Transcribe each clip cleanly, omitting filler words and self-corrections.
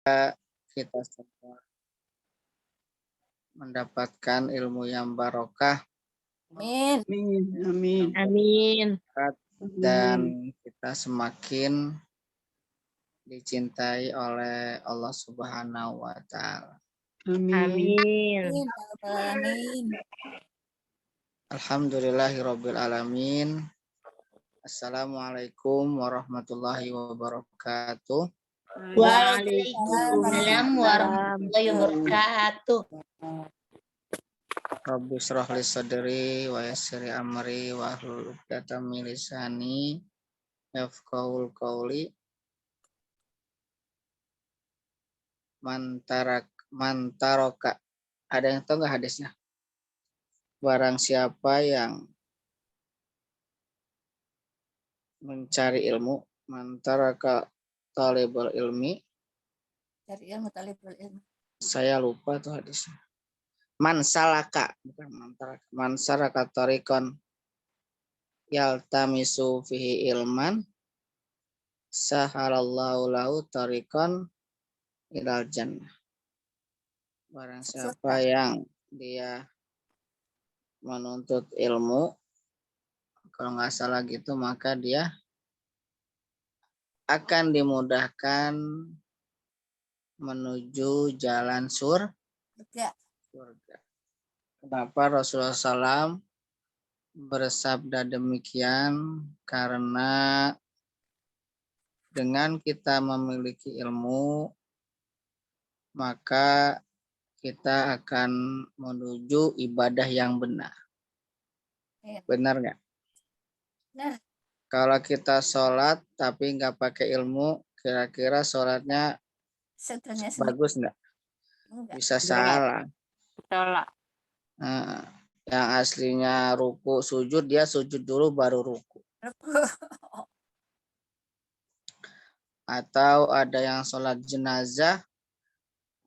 kita semua mendapatkan ilmu yang barokah. Amin. Amin. Amin. Dan kita semakin dicintai oleh Allah Subhanahu wa Ta'ala. Amin. Amin. Alhamdulillahirabbil alamin. Assalamualaikum warahmatullahi wabarakatuh. Waalaikumsalam warahmatullahi wabarakatuh. Rabbi shrah li sadri wa yassir li amri wa hlul 'uqdatam min lisani yafqahul qawli. Mantaroka. Ada yang tahu nggak hadisnya? Barang siapa yang mencari ilmu, mantaraka talibul ilmi. Cari ilmu talibul ilmi. Saya lupa tuh hadisnya. Mansalaka, bukan mantaraka. Mansalaka tariqan yaltamisu fihi ilman sahalallahu lahu tariqan ilal jannah. Barang siapa yang dia menuntut ilmu, kalau nggak salah gitu, maka dia akan dimudahkan menuju jalan surga. Kenapa Rasulullah SAW bersabda demikian? Karena dengan kita memiliki ilmu, maka kita akan menuju ibadah yang benar. Benar nggak? Nah. Kalau kita sholat tapi nggak pakai ilmu, kira-kira sholatnya bagus nggak? Bisa salah. Salah. Nah, yang aslinya ruku sujud, dia sujud dulu baru ruku. Atau ada yang sholat jenazah,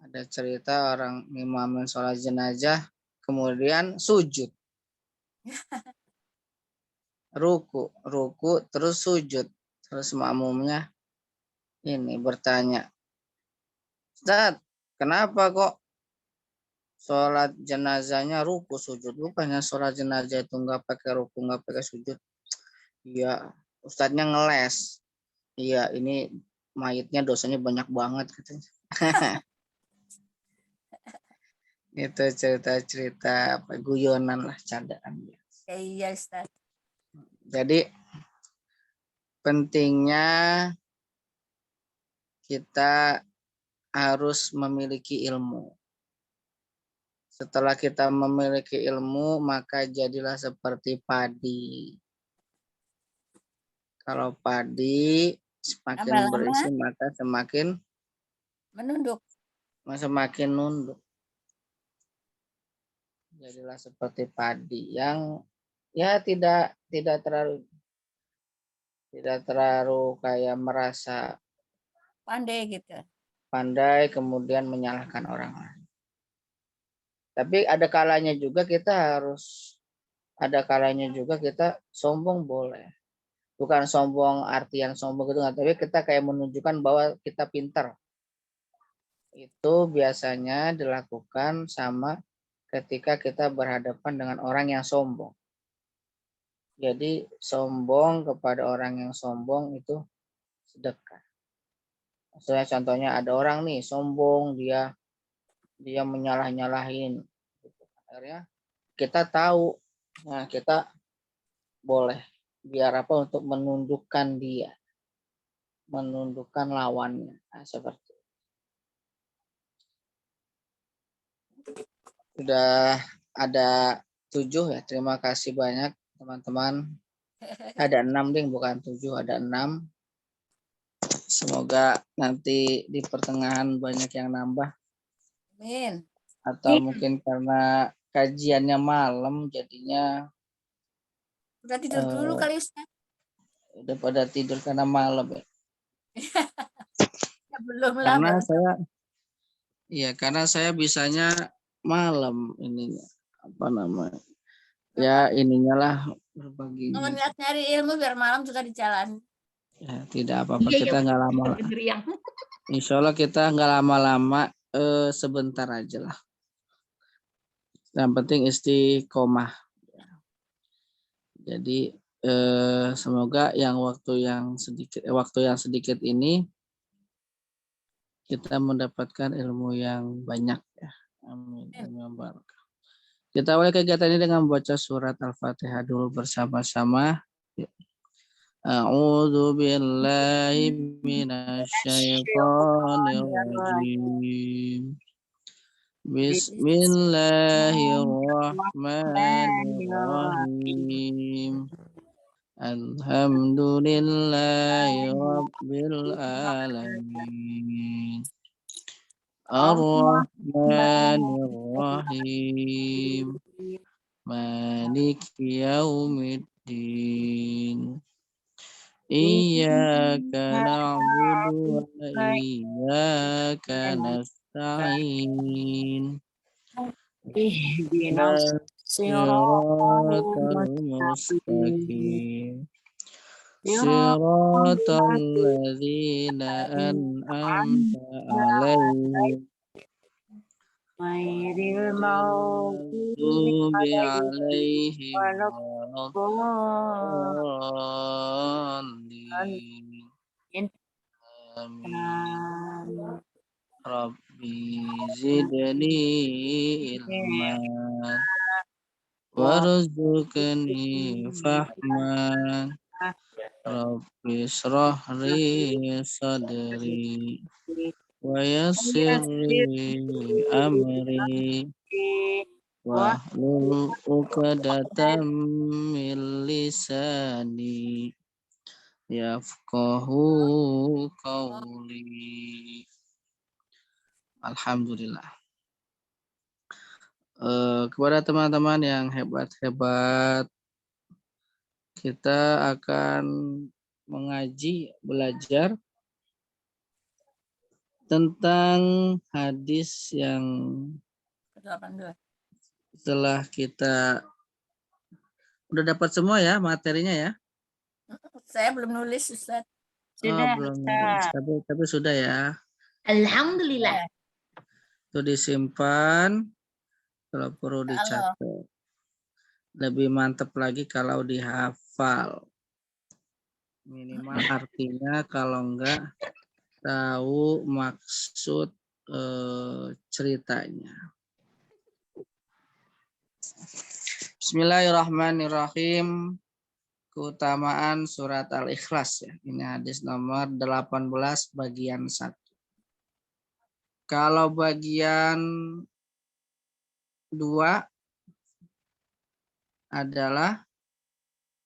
ada cerita orang imamin sholat jenazah, kemudian sujud. Ruku, terus sujud. Terus makmumnya ini bertanya, Ustaz, kenapa kok sholat jenazahnya ruku sujud? Bukannya sholat jenazah itu nggak pakai ruku, nggak pakai sujud? Iya, Ustadznya ngeles. Iya, ini mayitnya dosanya banyak banget katanya. Itu cerita-cerita apa guyonan lah, candaan. Iya, Ustaz. Jadi pentingnya kita harus memiliki ilmu. Setelah kita memiliki ilmu, maka jadilah seperti padi. Kalau padi semakin berisi, maka semakin menunduk. Semakin nunduk. Jadilah seperti padi yang ya tidak terlalu kayak merasa pandai gitu. Pandai kemudian menyalahkan orang lain. Tapi ada kalanya juga kita sombong boleh. Bukan sombong artian sombong gitu, tapi kita kayak menunjukkan bahwa kita pintar. Itu biasanya dilakukan sama ketika kita berhadapan dengan orang yang sombong. Jadi sombong kepada orang yang sombong itu sedekah. Maksudnya contohnya ada orang nih sombong, dia menyalah-nyalahin. Akhirnya kita tahu, nah kita boleh biar apa untuk menundukkan dia, menundukkan lawannya. Nah, seperti itu. Sudah ada 7 ya. Terima kasih banyak teman-teman. Ada 6 ding, bukan 7, ada 6. Semoga nanti di pertengahan banyak yang nambah. Amin. Atau mungkin karena kajiannya malam jadinya udah tidur dulu kali Ustaz. Udah pada tidur karena malam ya. Ya, belum karena lah. Karena saya bisanya malam ininya. Apa namanya? Ya ininya lah berbagi. Kalau niat nyari ilmu biar malam juga di jalan. Ya, tidak apa-apa. Iya, Kita nggak lama. yang Insya Allah kita nggak lama-lama. Sebentar aja lah. Yang penting istiqomah. Jadi semoga waktu yang sedikit ini kita mendapatkan ilmu yang banyak ya. Amin. Kita awali kegiatan ini dengan membaca surat Al-Fatihah dulu bersama-sama. A'udzu billahi minasyaitonir rajim. Bismillahirrahmanirrahim. Alhamdulillahi rabbil alamin. Ar-Rahmanir Rahim. Maliki yaumiddin. Iyyaka na'budu wa iyyaka nasta'in. ihdinas Siratal mustaqim. Siratal ladzina an'amta 'alaihim ghairil maghdubi maghdubi 'alaihim waladdallin. waladdallin. Amin. Rabbi zidni ilman warzuqni fahman. Rabbi shrah li sadri wa yassir li amri wahlul 'uqdatam min lisani yafqahu qawli. Alhamdulillah. Kepada teman-teman yang hebat-hebat, kita akan belajar tentang hadis yang ke-82. setelah kita udah dapat semua ya materinya ya. Saya belum nulis, Ustaz. Belum nulis, tapi sudah ya. Alhamdulillah. Itu disimpan, kalau perlu dicatat. Lebih mantap lagi kalau dihafal. Minimal artinya, kalau enggak tahu maksud ceritanya. Bismillahirrahmanirrahim. Keutamaan surat Al-Ikhlas ya. Ini hadis nomor 18 bagian 1. Kalau bagian 2 adalah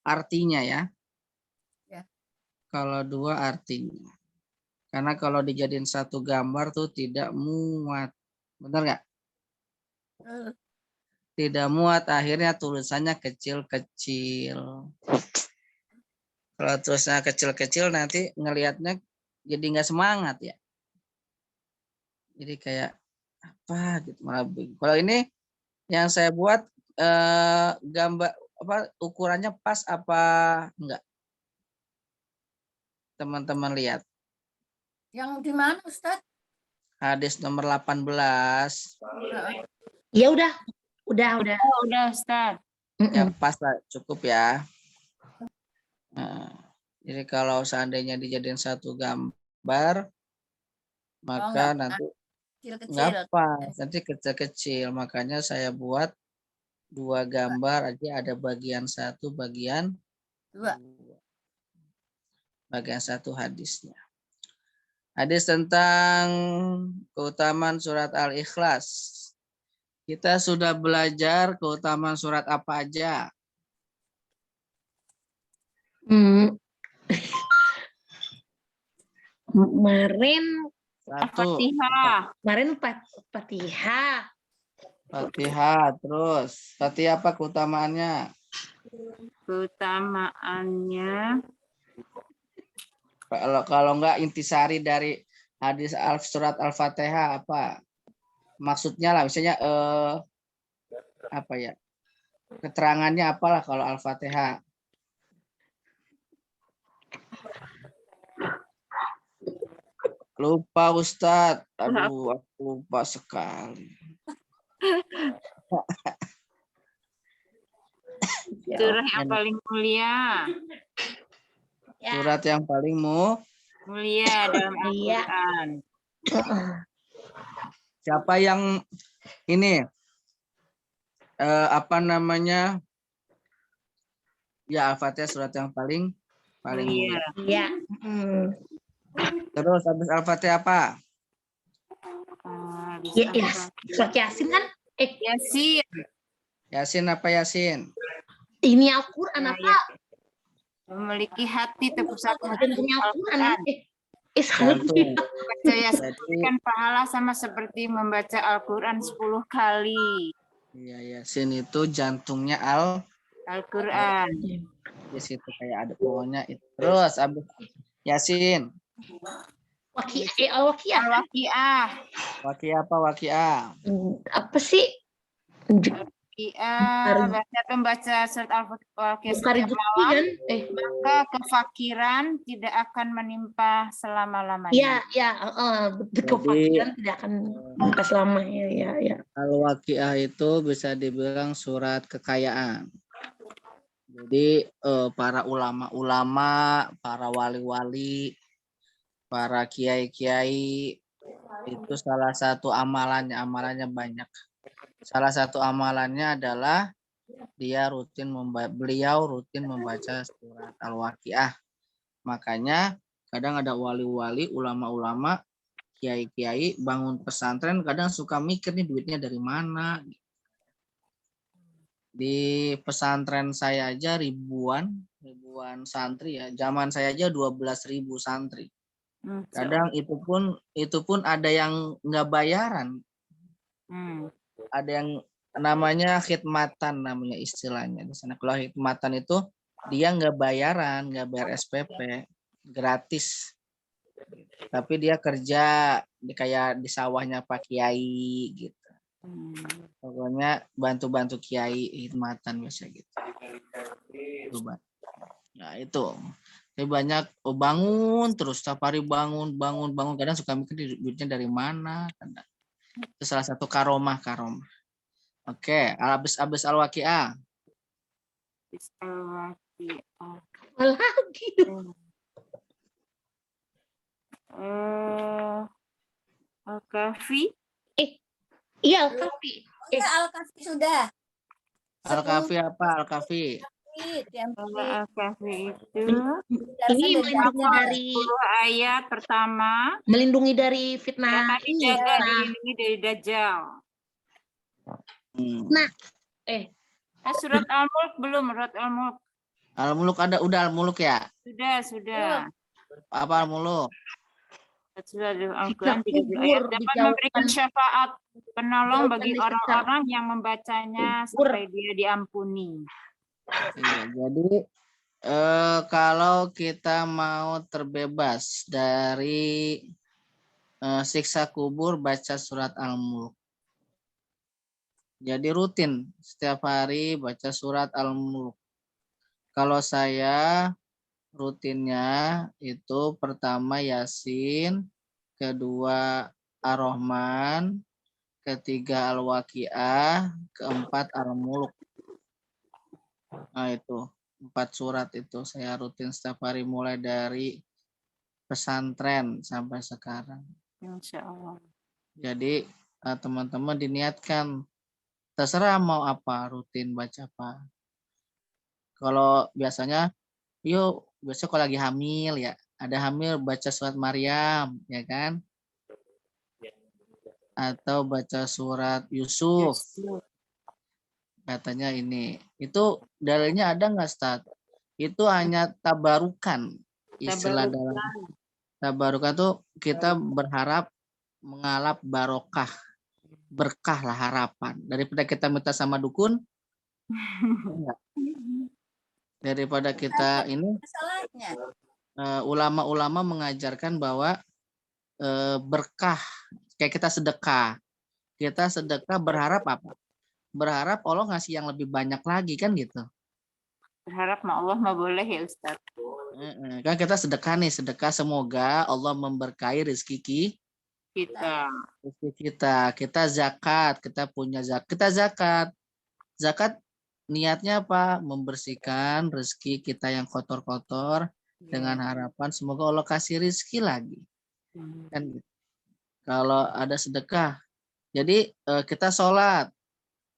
artinya ya. Ya. Kalau 2 artinya. Karena kalau dijadiin satu gambar tuh tidak muat. Benar nggak? Tidak muat, akhirnya tulisannya kecil-kecil. Kalau tulisannya kecil-kecil nanti ngelihatnya jadi nggak semangat ya. Jadi kayak apa gitu malah. Kalau ini yang saya buat gambar ukurannya pas apa enggak? Teman-teman lihat. Yang di mana, Ustaz? Hadis nomor 18. Ya udah. Udah, Ustaz. Yang pas lah, cukup ya. Nah, jadi kalau seandainya dijadiin satu gambar, maka nanti nggak pas, nanti kecil-kecil. Makanya saya buat 2 gambar aja, ada bagian 1, bagian 2. Bagian 1 hadisnya. Hadis tentang keutamaan surat Al-Ikhlas. Kita sudah belajar keutamaan surat apa aja? Kemarin Al-Fatihah. Kemarin Fatihah. Fatihah, terus Fatihah apa keutamaannya? Keutamaannya Kalau enggak intisari dari hadis surat Al-Fatihah apa? Maksudnya lah, misalnya apa ya? Keterangannya apalah kalau Al-Fatihah? Lupa Ustadz. Aduh, aku lupa sekali. Surah yang paling mulia. Ya. Surat yang paling Mulia dalam Iya. Al-Quran. siapa yang ini apa namanya? Ya, Al-Fatihah surat yang paling mulia. Mulia. Iya. Terus habis Al-Fatihah apa? Habis Ya, ya. apa? Surat Yasin kan? Yasin. Yasin apa Yasin? Ini Al-Quran Ya, apa? Memiliki hati terpusat Jantungnya Al-Quran. Al-Quran. Jantung. Baca Yasin Jadi memberikan pahala sama seperti membaca Al-Quran 10 kali. ya, Yasin itu jantungnya Al-Quran. di situ kayak ada pohonnya itu. Terus habis Yasin. Al-Waqiah. Al-Waqiah. Waqiah apa Waqiah? Apa sih? Baca pembaca surat Al-Waqiah Bukan setiap rezeki malam, kan? maka kefakiran tidak akan menimpa selama-lamanya. Iya, ya. Kefakiran tidak akan sampai selamanya. Ya. Al-Waqiah itu bisa dibilang surat kekayaan. Jadi para ulama-ulama, para wali-wali, para kiai-kiai itu salah satu amalannya banyak. Salah satu amalannya adalah beliau rutin membaca surat Al-Waqiah. Makanya kadang ada wali-wali, ulama-ulama, kiai-kiai bangun pesantren kadang suka mikir nih duitnya dari mana. Di pesantren saya aja ribuan santri ya. Zaman saya aja 12.000 santri. Kadang itu pun ada yang nggak bayaran. Ada yang namanya khidmatan namanya istilahnya di sana. Kalau khidmatan itu dia nggak bayaran, nggak bayar SPP, gratis. Tapi dia kerja kayak di sawahnya Pak Kiai gitu. Pokoknya bantu-bantu kiai khidmatan biasa gitu. Nah itu. Tapi banyak bangun terus setiap hari bangun kadang suka mikir duitnya dari mana kadang. Itu salah satu karomah. Oke, habis Al-Waqiah. Lagi. Al-Kahfi. Iya, Al-Kahfi. Al-Kahfi sudah. Al-Kahfi apa? Al-Kahfi. Al-Kahfi itu Ini melindungi dari 10 ayat pertama. melindungi dari fitnah Yang akan ini. dijaga dilindungi dari Dajjal. Nah, Surat Al-Mulk belum, surat Al-Mulk. Al-Muluk udah Al-Muluk ya? Sudah. Apa Al-Muluk? Sudah Al-Quran 30 ayat dapat memberikan syafaat penolong bagi orang-orang yang membacanya sampai dia diampuni. Iya, jadi kalau kita mau terbebas dari siksa kubur baca surat Al-Mulk. Jadi rutin setiap hari baca surat Al-Mulk. Kalau saya rutinnya itu pertama Yasin, kedua Ar-Rahman, ketiga Al-Waqiah, keempat Al-Mulk. Nah itu 4 surat itu saya rutin setiap hari mulai dari pesantren sampai sekarang. Insya Allah. Jadi teman-teman diniatkan terserah mau apa rutin baca apa. Kalau biasanya kalau lagi hamil ya ada hamil baca surat Maryam ya kan, atau baca surat Yusuf. Katanya ini itu dalilnya ada nggak Ustaz? Itu hanya tabarukan istilah dalam tabarukan tuh kita berharap mengalap barokah, berkah lah harapan daripada kita minta sama dukun. Daripada kita ini ulama-ulama mengajarkan bahwa berkah kayak kita sedekah berharap apa? Berharap Allah ngasih yang lebih banyak lagi kan gitu. Berharap Allah mah boleh ya Ustaz. Kan kita sedekah nih, sedekah semoga Allah memberkahi rezeki Kita. kita. Kita zakat, kita punya zakat. Kita zakat. Zakat niatnya apa? Membersihkan rezeki kita yang kotor-kotor dengan harapan semoga Allah kasih rezeki lagi. Kan gitu. Kalau ada sedekah. Jadi kita sholat.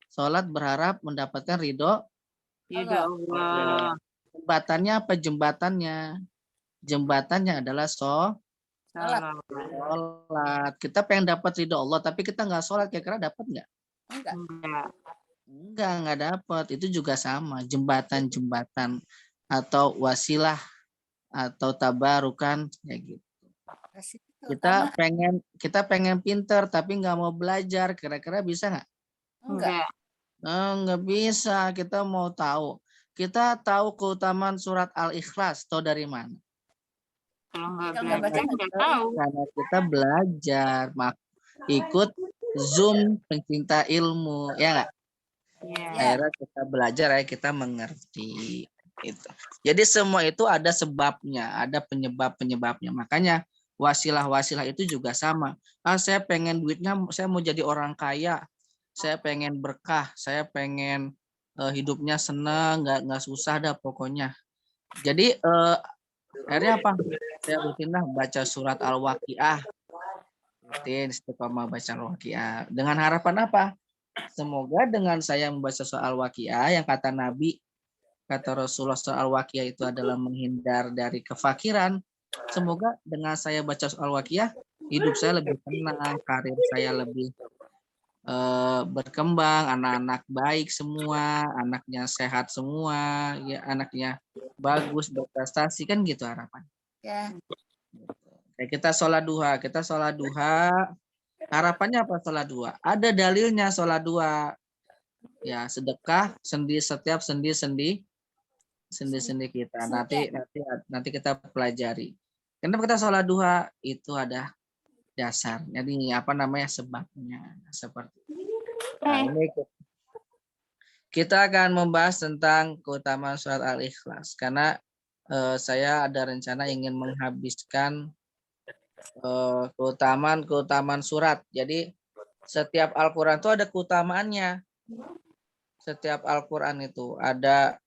Sholat berharap mendapatkan ridho. Tidak Allah. Jembatannya apa jembatannya? Jembatannya adalah Salam. sholat. Kita pengen dapat ridho Allah, tapi kita nggak sholat, kira-kira dapat nggak? Enggak. Nggak dapat. Itu juga sama, jembatan-jembatan atau wasilah atau tabarukan ya gitu. Kita pengen pinter tapi nggak mau belajar, kira-kira bisa nggak? Enggak. Nggak bisa. Kita mau tahu. Kita tahu keutamaan surat Al-Ikhlas. Tahu dari mana? Kalau nggak belajar nggak tahu. Karena kita belajar, ikut Zoom pencinta ilmu, ya nggak? Iya. Akhirnya kita belajar, ya kita mengerti. Itu. Jadi semua itu ada sebabnya, ada penyebab-penyebabnya. Makanya wasilah-wasilah itu juga sama. Saya pengen duitnya, saya mau jadi orang kaya, saya pengen berkah, saya pengen hidupnya senang, nggak susah dah pokoknya. Jadi akhirnya apa? Saya rutinlah baca surat Al-Waqiah. Rutin istiqomah baca Al-Waqiah. Dengan harapan apa? Semoga dengan saya membaca surat Al-Waqiah yang kata Nabi, kata Rasulullah, surat Al-Waqiah itu adalah menghindar dari kefakiran. Semoga dengan saya baca surat Al-Waqiah, hidup saya lebih tenang, karir saya lebih berkembang, anak-anak baik semua, anaknya sehat semua, ya anaknya bagus berprestasi, kan gitu harapan. Ya. Kayak kita sholat duha, harapannya apa sholat duha? Ada dalilnya sholat duha. Ya sedekah setiap sendi kita. Nanti kita pelajari. Kenapa kita sholat duha? Itu ada dasar. Jadi apa namanya sebabnya seperti itu. Nah, ini kita akan membahas tentang keutamaan surat Al-Ikhlas karena saya ada rencana ingin menghabiskan keutamaan surat. Jadi setiap Al-Qur'an itu ada keutamaannya. Setiap Al-Qur'an itu ada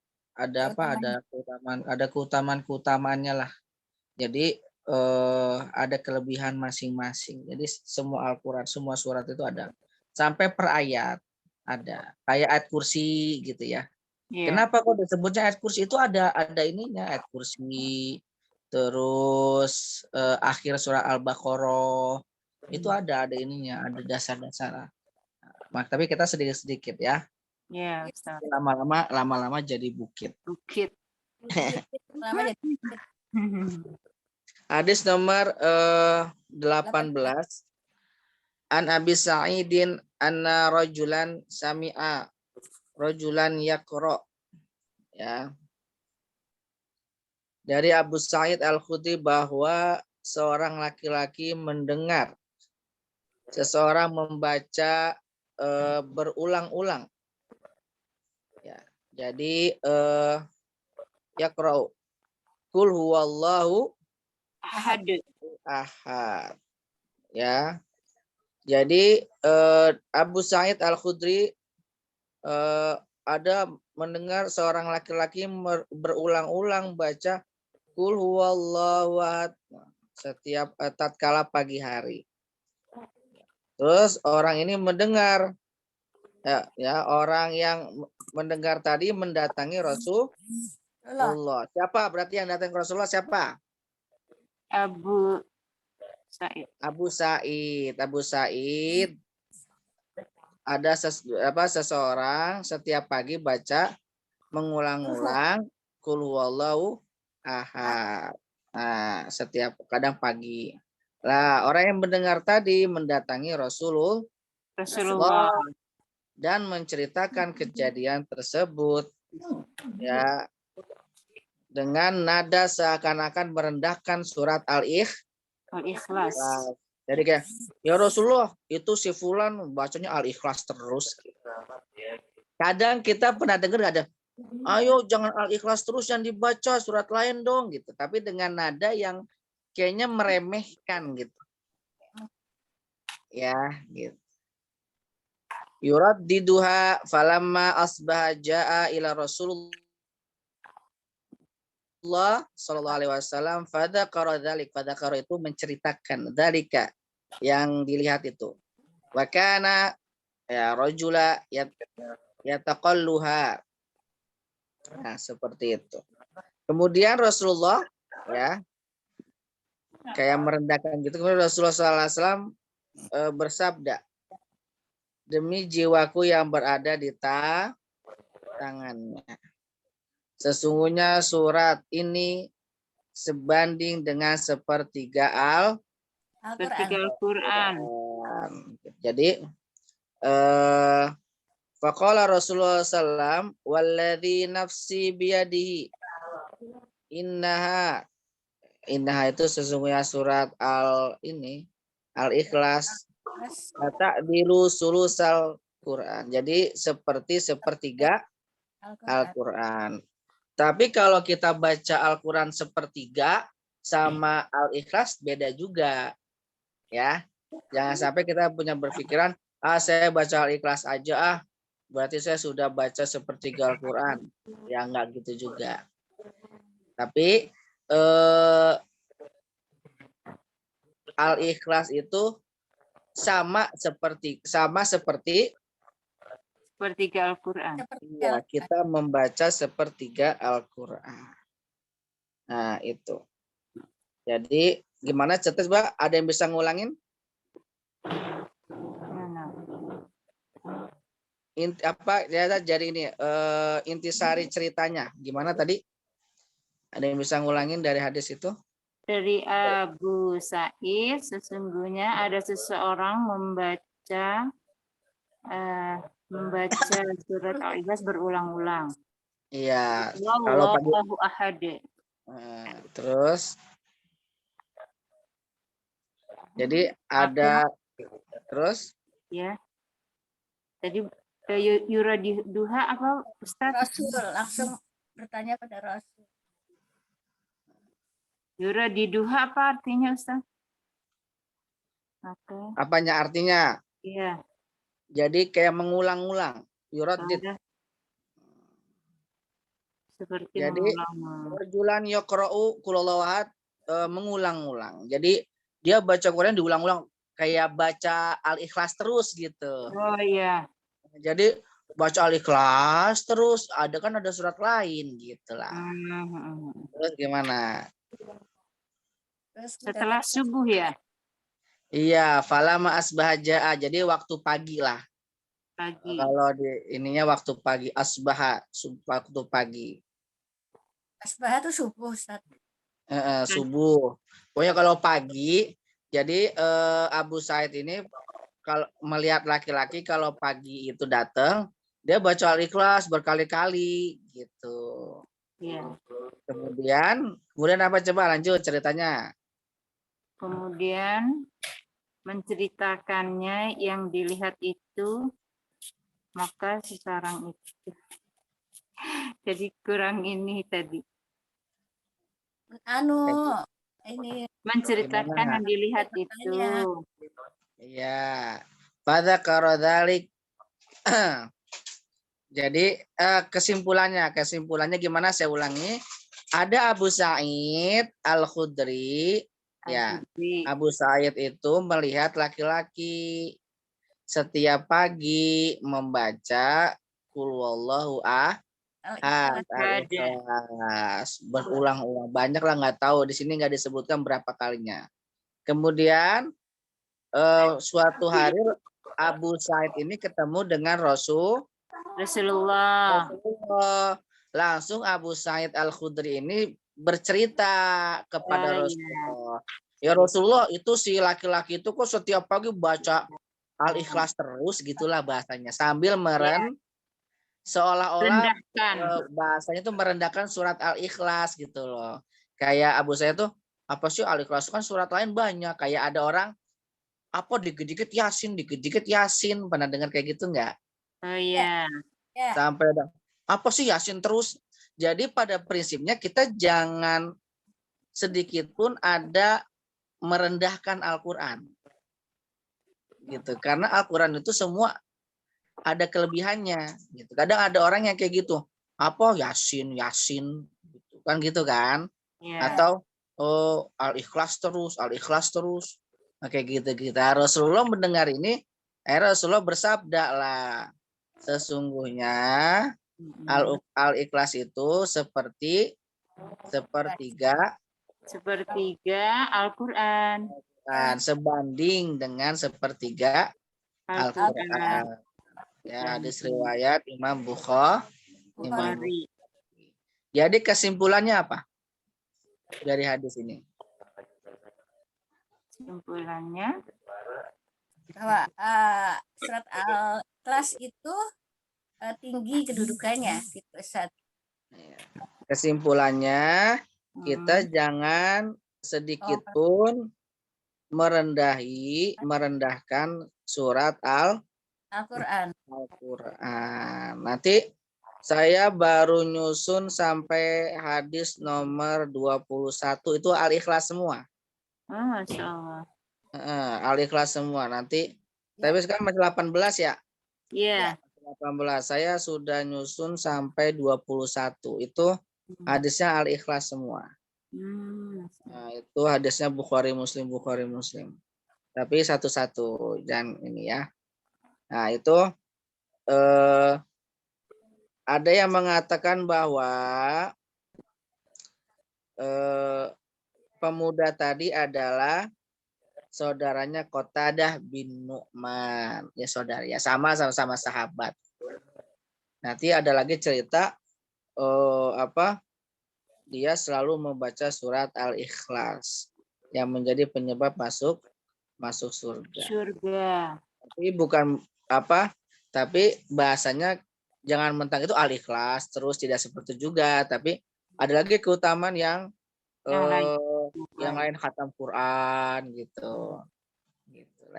keutamaan-keutamaannya lah. Jadi ada kelebihan masing-masing. Jadi semua Al-Qur'an, semua surat itu ada. Sampai per ayat ada. Kayak ayat kursi gitu ya. Iya. Kenapa kok disebutnya ayat kursi? Itu ada ininya, ayat kursi. Terus akhir surah Al-Baqarah itu ada ininya, ada dasar-dasar. Tapi kita sedikit-sedikit ya. Iya, Ustaz. Lama-lama jadi bukit. Bukit. Lama jadi Hadis nomor 18. An Abi Sa'idin anna rajulan sami'a rajulan yaqra. Ya. Dari Abu Sa'id Al-Khudri bahwa seorang laki-laki mendengar seseorang membaca berulang-ulang. Ya. Jadi yaqra'u Qul huwallahu Ahad. ahad. Ya. Jadi Abu Sa'id Al-Khudri ada mendengar seorang laki-laki berulang-ulang baca Qul huwallahu ahad setiap tatkala pagi hari. Terus orang ini mendengar ya orang yang mendengar tadi mendatangi Rasulullah. Siapa berarti yang datang ke Rasulullah siapa? Abu Sa'id. Abu Sa'id ada seseorang setiap pagi baca mengulang-ulang Qul huwallahu ahad. Nah, setiap kadang pagi. Lah, orang yang mendengar tadi mendatangi Rasulullah dan menceritakan kejadian tersebut ya dengan nada seakan-akan merendahkan surat Al-Ikhlas. Jadi kayak ya Rasulullah itu si fulan bacanya Al-Ikhlas terus. Kadang kita pernah dengar nggak ada Ayo jangan Al-Ikhlas terus yang dibaca, surat lain dong gitu. Tapi dengan nada yang kayaknya meremehkan gitu. Ya, gitu. Yuraddiduha falamma asbaha jaa ila Rasulullah sallallahu alaihi wasallam fadzakara dzalik. Fadzakara itu menceritakan dzalika yang dilihat itu. Wa kana ya rajula yataqalluha. Nah, seperti itu. Kemudian Rasulullah ya kayak merendahkan gitu. Kemudian Rasulullah SAW bersabda, demi jiwaku yang berada di tangannya. Sesungguhnya surat ini sebanding dengan sepertiga Al-Quran. Jadi faqala Rasulullah SAW, walladzi nafsi biyadihi. Innaha itu sesungguhnya surat Al-Ikhlas ta'dilu sulusal Quran. Jadi seperti sepertiga Al-Quran. Tapi kalau kita baca Al-Quran sepertiga sama Al-Ikhlas beda juga. Ya. Jangan sampai kita punya berpikiran, saya baca Al-Ikhlas aja berarti saya sudah baca sepertiga Al-Quran. Ya enggak gitu juga. Tapi Al-Ikhlas itu sama seperti Sepertiga Al-Quran. ya, kita membaca sepertiga Al-Quran. Nah, itu. Jadi, gimana cetus, Mbak? Ada yang bisa ngulangin? Jadi ini intisari ceritanya. Gimana tadi? Ada yang bisa ngulangin dari hadis itu? Dari Abu Sa'id, sesungguhnya ada seseorang membaca surat Al-Ikhlas berulang-ulang. Iya. Kalau Wallahu ahad. Terus, jadi ada terus? Ya. Tadi yuradiduha apa Ustaz? Rasul langsung bertanya pada Rasul. Yuradiduha apa artinya Ustaz? Oke. Apanya artinya? Iya. Jadi kayak mengulang-ulang. Yuradid. Seperti Jadi mengulang-ulang. Rajulan yaqra'u qulhuwallahu mengulang-ulang. Jadi dia baca Quran diulang-ulang kayak baca Al-Ikhlas terus gitu. Oh iya. Jadi baca Al-Ikhlas terus, ada surat lain gitu lah. Terus gimana? Setelah subuh ya? Iya, falama asbaha jaa. Jadi waktu pagi lah. Pagi. Kalau di ininya waktu pagi, asbaha waktu pagi. Asbah itu subuh, Ustaz. Subuh. Pokoknya kalau pagi, jadi Abu Said ini kalau melihat laki-laki kalau pagi itu datang, dia baca Al-Ikhlas berkali-kali gitu. Iya. Kemudian apa coba lanjut ceritanya? Kemudian menceritakannya yang dilihat itu, maka sekarang itu. Jadi kurang ini tadi. Ini menceritakan yang dilihat itu. Iya. Pada karodalik. Jadi kesimpulannya gimana? Saya ulangi. Ada Abu Sa'id Al-Khudri. Ya, Abu Sa'id itu melihat laki-laki setiap pagi membaca Qul huwallahu ahad. Berulang-ulang, banyak lah, nggak tahu di sini nggak disebutkan berapa kalinya. Kemudian suatu hari Abu Sa'id ini ketemu dengan Rasulullah. Langsung Abu Sa'id Al-Khudri ini bercerita kepada Rasulullah. Ya Rasulullah, itu si laki-laki itu kok setiap pagi baca Al-Ikhlas terus gitulah bahasanya, sambil seolah-olah bahasanya itu merendahkan surat Al-Ikhlas gitu loh. Kayak Abu Sa'id tuh, apa sih Al-Ikhlas kan surat lain banyak. Kayak ada orang apa dikit-dikit Yasin. Pernah dengar kayak gitu nggak? Oh iya. Sampai Apa sih Yasin terus? Jadi pada prinsipnya kita jangan sedikit pun ada merendahkan Al-Quran. Gitu. Karena Al-Quran itu semua ada kelebihannya. Gitu. Kadang ada orang yang kayak gitu. Apa Yasin, Yasin. Gitu. Kan gitu kan. Ya. Atau oh, Al-Ikhlas terus, Al-Ikhlas terus. Nah, kayak gitu-gitu. Rasulullah mendengar ini, Rasulullah bersabda lah. Sesungguhnya Al-Ikhlas itu sepertiga Al-Quran. dan sebanding dengan sepertiga Al-Quran. Ya, hadis riwayat Imam Bukhari. Jadi kesimpulannya apa dari hadis ini? Kesimpulannya bahwa surat Al-Ikhlas itu tinggi kedudukannya gitu Ustaz. Kesimpulannya kita jangan sedikit pun merendahkan surat Al-Quran. Nanti saya baru nyusun sampai hadis nomor 21 itu Al-Ikhlas semua. Masya Allah. Al-Ikhlas semua. Nanti tapi sekarang masih 18 ya? Iya. 18. Saya sudah nyusun sampai 21. Itu hadisnya Al-Ikhlas semua. Nah, itu hadisnya Bukhari Muslim. Tapi satu-satu dan ini ya. Nah, itu ada yang mengatakan bahwa pemuda tadi adalah saudaranya Qatadah bin Nu'man. Ya saudara, ya sama-sama sahabat. Nanti ada lagi cerita dia selalu membaca surat Al-Ikhlas yang menjadi penyebab masuk surga. Tapi bukan tapi bahasanya jangan mentang itu Al-Ikhlas terus tidak seperti juga, tapi ada lagi keutamaan yang lain khatam Quran gitu.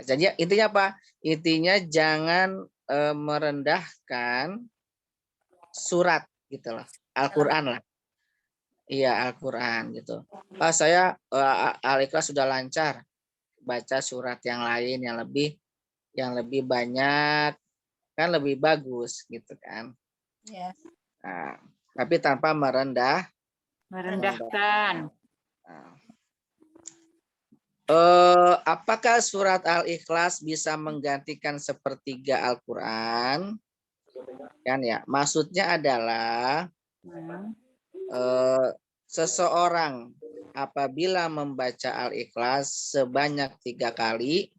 Jadi intinya apa? Intinya jangan merendahkan surat gitu loh. Al-Quran lah. Iya, Al-Quran gitu. Saya Al-Ikhlas sudah lancar baca surat yang lain yang lebih banyak kan lebih bagus gitu kan. Iya. Nah, tapi tanpa merendahkan. Apakah surat Al-Ikhlas bisa menggantikan sepertiga Al-Quran? Kan ya, maksudnya adalah seseorang apabila membaca Al-Ikhlas sebanyak 3 kali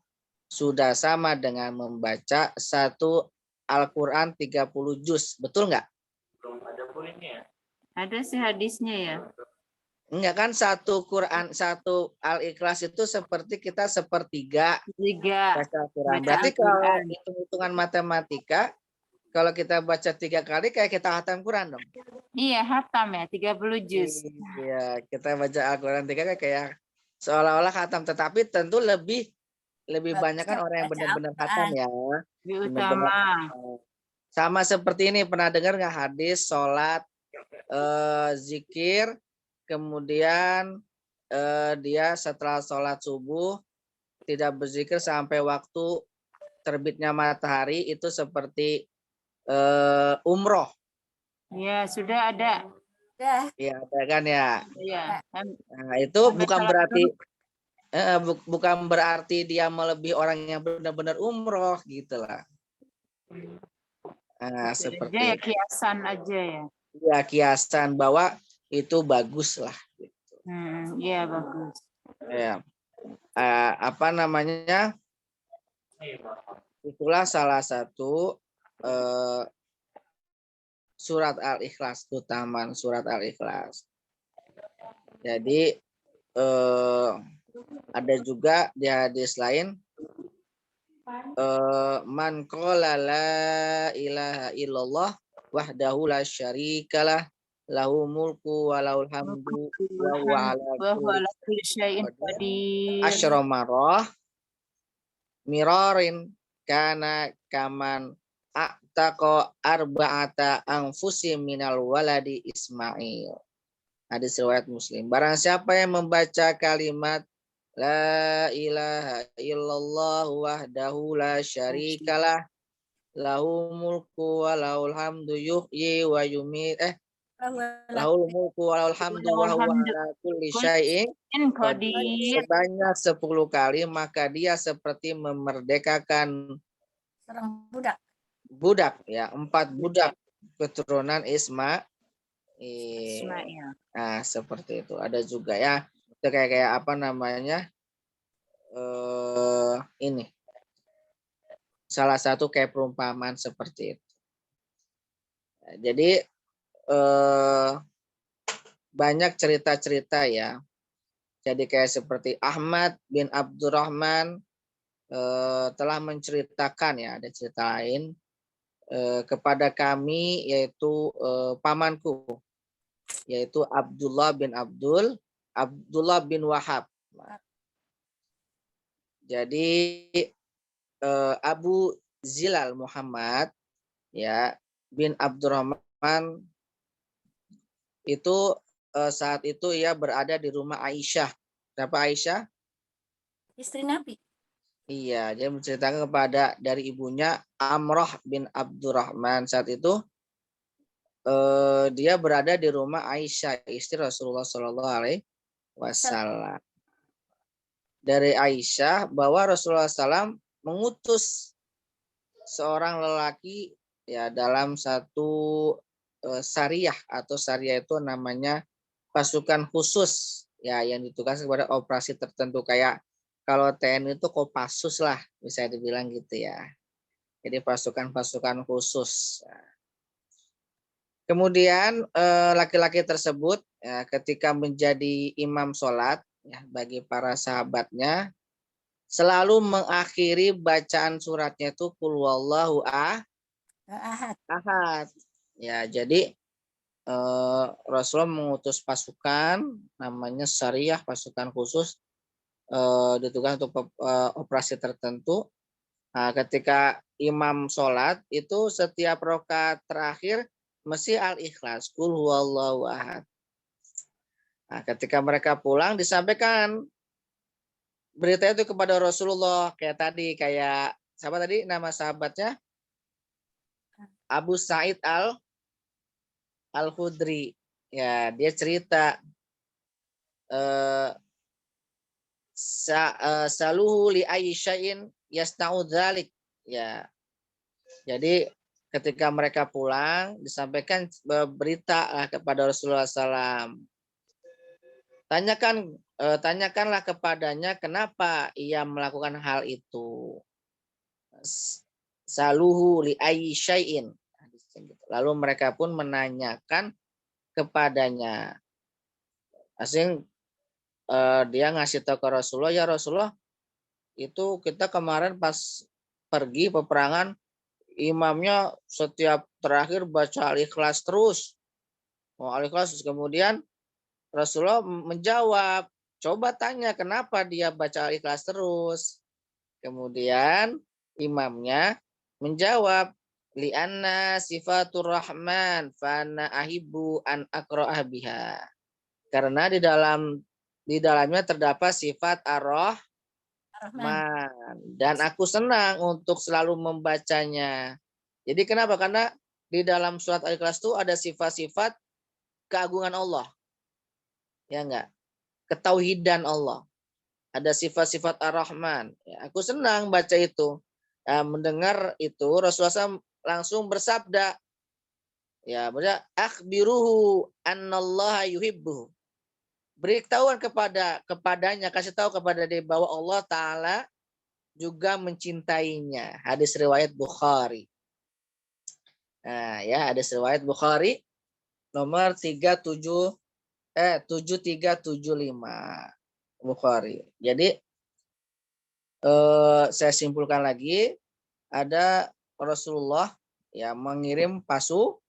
sudah sama dengan membaca satu Al-Quran 30 juz. Betul nggak? Ada sih hadisnya ya. Enggak kan, satu Quran, satu Al-Ikhlas itu seperti kita sepertiga baca Al-Quran. Berarti kalau hitung-hitungan matematika, kalau kita baca 3 kali kayak kita khatam Quran dong. Iya, khatam ya, 30 juz. Iya, kita baca Al-Quran 3 kali kayak seolah-olah khatam, tetapi tentu lebih banyak kan orang yang benar-benar khatam ya. Lebih utama. Sama seperti ini, pernah dengar nggak hadis sholat, zikir, kemudian dia setelah sholat subuh tidak berzikir sampai waktu terbitnya matahari, itu seperti umroh. Ya, sudah ada. Ya, ada kan ya. Iya. Nah, itu bukan berarti dia melebihi orang yang benar-benar umroh gitulah. Nah, seperti ya kiasan aja ya. Ya, kiasan bahwa itu bagus lah. Gitu. Iya, bagus. Ya. Itulah salah satu surat Al-Ikhlas, keutamaan surat Al-Ikhlas. Jadi ada juga di hadis lain, man qala la ilaha illallah wahdahu la syarikalah lahu mulku wa lahul hamdu wa huwa ala kulli syai'in qadir asyra marrah mirarin kana kaman a'taqa arba'ata anfusim minal waladi Ismail. Hadis riwayat Muslim. Barang siapa yang membaca kalimat la ilaha illallah wahdahu la syarikalah lahu mulku wa lahul hamdu yuhyi wa yumit lahul mulku wa lahul hamdu wa huwa ala kulli syai'in qadir. Sebanyak 10 kali maka dia seperti memerdekakan Seorang budak. budak, ya, 4 budak keturunan Ismail. Nah, seperti itu. Ada juga ya, itu kayak apa namanya, ini salah satu kayak perumpamaan seperti itu. Jadi banyak cerita-cerita ya. Jadi kayak seperti Ahmad bin Abdurrahman telah menceritakan, ya, ada cerita lain kepada kami, yaitu pamanku, yaitu Abdullah bin Wahab. Jadi Abu Zilal Muhammad, ya, bin Abdurrahman itu saat itu ia berada di rumah Aisyah. Siapa Aisyah? Istri Nabi. Iya, dia menceritakan kepada dari ibunya Amrah bin Abdurrahman. Saat itu dia berada di rumah Aisyah, istri Rasulullah SAW. Dari Aisyah bahwa Rasulullah SAW mengutus seorang lelaki, ya, dalam satu syariah, atau syariah itu namanya pasukan khusus, ya, yang ditugaskan kepada operasi tertentu, kayak kalau TNI itu Kopassus lah, bisa dibilang gitu ya. Jadi pasukan-pasukan khusus. Kemudian laki-laki tersebut, ya, ketika menjadi imam sholat, ya, bagi para sahabatnya, selalu mengakhiri bacaan suratnya itu Qul huwallahu ahad. Ya, jadi Rasulullah mengutus pasukan namanya syariah, pasukan khusus, ditugas untuk operasi tertentu. Nah, ketika imam sholat itu setiap rakaat terakhir mesti al-ikhlas, Qul huwallahu ahad. Nah, ketika mereka pulang disampaikan berita itu kepada Rasulullah, kayak tadi, kayak siapa tadi nama sahabatnya? Abu Sa'id Al-Khudri. Ya, dia cerita saluhu li Aisya'in yasna'u dzalik. Ya. Jadi ketika mereka pulang disampaikan berita kepada Rasulullah SAW. Tanyakanlah kepadanya kenapa ia melakukan hal itu. Saluhu li Aisya'in. Lalu mereka pun menanyakan kepadanya. Asing dia ngasih tahu ke Rasulullah, ya Rasulullah, itu kita kemarin pas pergi peperangan, imamnya setiap terakhir baca al-ikhlas terus. Al-ikhlas, kemudian Rasulullah menjawab, coba tanya kenapa dia baca al-ikhlas terus. Kemudian imamnya menjawab, li'anna sifatur rahman fana ahibbu an aqra'ah biha. Karena di dalamnya terdapat sifat ar-Rahman dan aku senang untuk selalu membacanya. Jadi kenapa? Karena di dalam surat Al-Ikhlas itu ada sifat-sifat keagungan Allah. Ya enggak? Ketauhidan Allah. Ada sifat-sifat ar-Rahman. Ya, aku senang baca itu. Mendengar itu Rasulullah SAW langsung bersabda, ya, akhbiruhu annallaha yuhibbuhu. Beritahuan kepadanya, kasih tahu kepada dia bahwa Allah Ta'ala juga mencintainya. Hadis riwayat Bukhari. Nah, ya, hadis riwayat Bukhari nomor 7375 Bukhari. Jadi saya simpulkan lagi, ada Rasulullah, ya, mengirim pasukan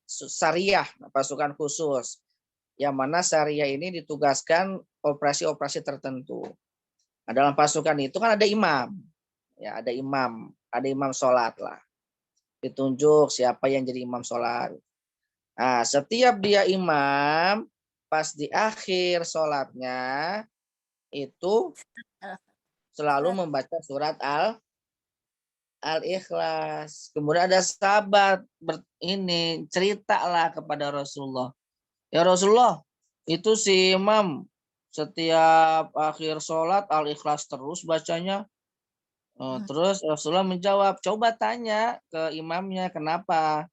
syariah, pasukan khusus, yang mana syariah ini ditugaskan operasi-operasi tertentu. Nah, dalam pasukan itu kan ada imam, ya, ada imam. ada imam sholat lah. Ditunjuk siapa yang jadi imam sholat. Nah, setiap dia imam, pas di akhir sholatnya, itu selalu membaca surat Al-Ikhlas. Kemudian ada sahabat ini ceritalah kepada Rasulullah. Ya Rasulullah, itu si imam setiap akhir sholat Al-Ikhlas terus bacanya. Terus Rasulullah menjawab, coba tanya ke imamnya kenapa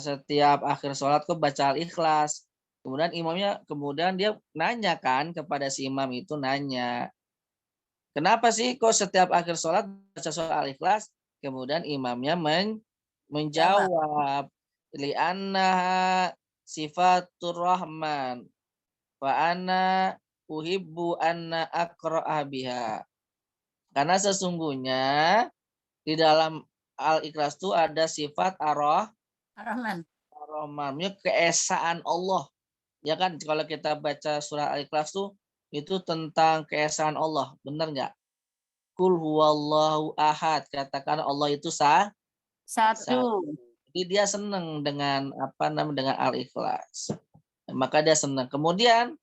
setiap akhir sholat kok baca Al-Ikhlas. Kemudian dia nanya kan kepada si imam itu nanya, kenapa sih kok setiap akhir sholat baca surat Al-Ikhlas? Kemudian imamnya menjawab, li'anna sifatur rahman wa ana uhibbu anna aqra'a biha. Karena sesungguhnya di dalam Al-Ikhlas itu ada sifat Ar-Rahman. Ar-Rahman, keesaan Allah. Ya kan kalau kita baca surah Al-Ikhlas itu tentang keesaan Allah, benar nggak? Qul huwallahu ahad, katakan Allah itu Satu. Jadi dia senang dengan dengan Al-Ikhlas. Maka dia senang. Kemudian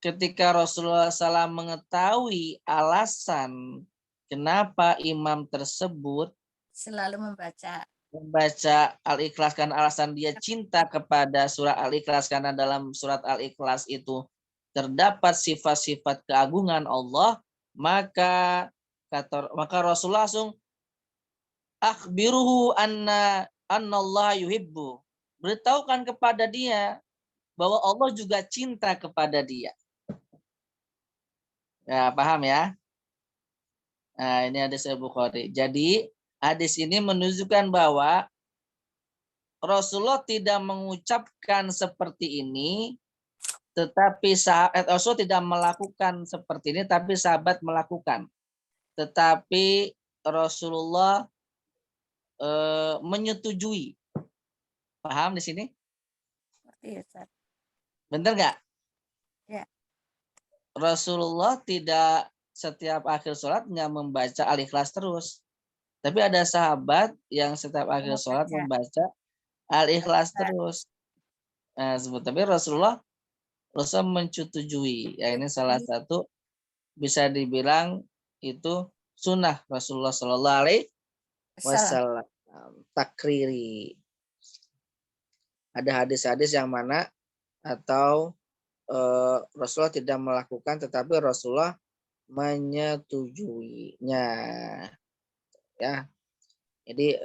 ketika Rasulullah SAW mengetahui alasan kenapa imam tersebut Selalu membaca Al-Ikhlas, karena alasan dia cinta kepada surat Al-Ikhlas, karena dalam surat Al-Ikhlas itu terdapat sifat-sifat keagungan Allah, maka Rasulullah langsung akhbiruhu Allah yuhibbu, beritahukan kepada dia bahwa Allah juga cinta kepada dia. Ya, paham ya? Nah, ini hadis Bukhari. Jadi hadis ini menunjukkan bahwa Rasulullah tidak mengucapkan seperti ini, tetapi Rasul tidak melakukan seperti ini, tapi sahabat melakukan. Tetapi Rasulullah menyetujui. Paham di sini? Benar nggak? Ya. Rasulullah tidak setiap akhir sholat nggak membaca Al-Ikhlas terus. Tapi ada sahabat yang setiap akhir sholat membaca Al-Ikhlas terus. Nah, tapi Rasulullah menyetujui. Ya, ini salah satu bisa dibilang itu sunnah Rasulullah Shallallahu Alaihi Wasallam, takriri. Ada hadis-hadis yang mana atau Rasulullah tidak melakukan, tetapi Rasulullah menyetujuinya. Ya, jadi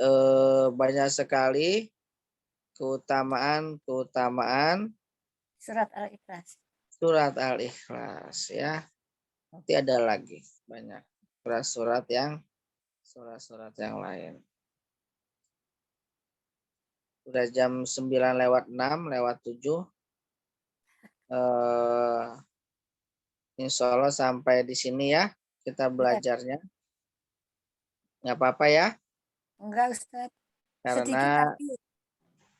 banyak sekali keutamaan surat Al-Ikhlas. Surat Al-Ikhlas ya. Nanti ada lagi banyak surat-surat yang lain. Sudah jam 9:06, 7. Insya Allah sampai di sini ya kita belajarnya. Nggak apa-apa ya? Enggak, Ustaz. Karena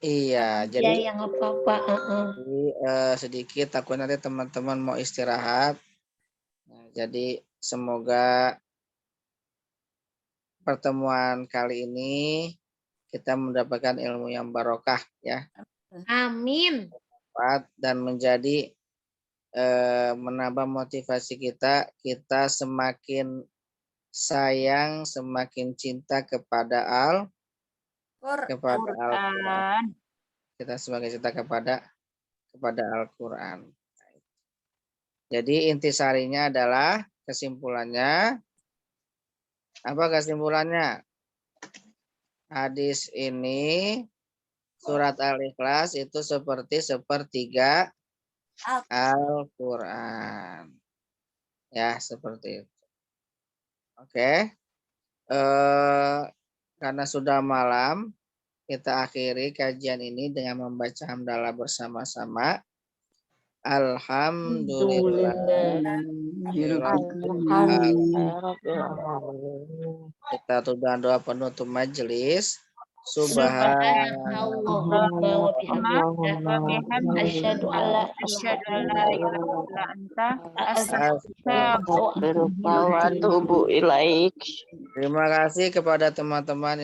jadi yang apa-apa. sedikit takut nanti teman-teman mau istirahat. Nah, jadi semoga pertemuan kali ini kita mendapatkan ilmu yang barokah ya. Amin. Dan menjadi menambah motivasi kita semakin sayang, semakin cinta kepada Al-Quran. Kita semakin cinta kepada Al-Quran. Jadi intisarinya adalah kesimpulannya. Apa kesimpulannya? Hadis ini surat Al-Ikhlas itu seperti sepertiga Al-Quran. Ya, seperti itu. Oke. Karena sudah malam, kita akhiri kajian ini dengan membaca hamdalah bersama-sama. Alhamdulillah. Kita tujuan doa penutup majelis. Subhanallah wa bihamdihi asyhadu alla ilaha illa anta astaghfiruka wa atubu ilaik. Terima kasih kepada teman-teman